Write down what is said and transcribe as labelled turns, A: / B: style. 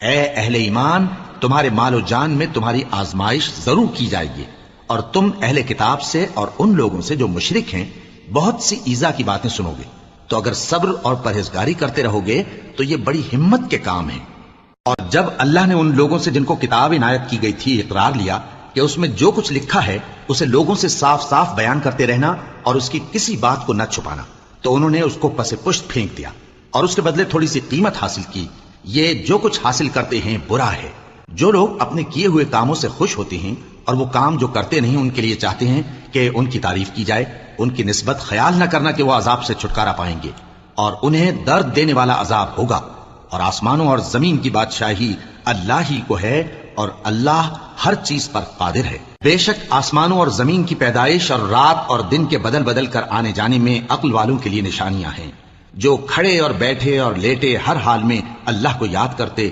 A: اے اہل ایمان، تمہارے مال و جان میں تمہاری آزمائش ضرور کی جائے گی، اور تم اہل کتاب سے اور ان لوگوں سے جو مشرک ہیں بہت سی ایذا کی باتیں سنو گے، تو اگر صبر اور پرہیزگاری کرتے رہو گے تو یہ بڑی ہمت کے کام ہیں۔ اور جب اللہ نے ان لوگوں سے جن کو کتاب عنایت کی گئی تھی اقرار لیا کہ اس میں جو کچھ لکھا ہے اسے لوگوں سے صاف صاف بیان کرتے رہنا اور اس کی کسی بات کو نہ چھپانا، تو انہوں نے اس کو پس پشت پھینک دیا اور اس کے بدلے تھوڑی سی قیمت حاصل کی۔ یہ جو کچھ حاصل کرتے ہیں برا ہے۔ جو لوگ اپنے کیے ہوئے کاموں سے خوش ہوتے ہیں اور وہ کام جو کرتے نہیں ان کے لیے چاہتے ہیں کہ ان کی تعریف کی جائے، ان کی نسبت خیال نہ کرنا کہ وہ عذاب سے چھٹکارا پائیں گے، اور انہیں درد دینے والا عذاب ہوگا۔ اور آسمانوں اور زمین کی بادشاہی اللہ ہی کو ہے، اور اللہ ہر چیز پر قادر ہے۔ بے شک آسمانوں اور زمین کی پیدائش اور رات اور دن کے بدل بدل کر آنے جانے میں عقل والوں کے لیے نشانیاں ہیں، جو کھڑے اور بیٹھے اور لیٹے ہر حال میں اللہ کو یاد کرتے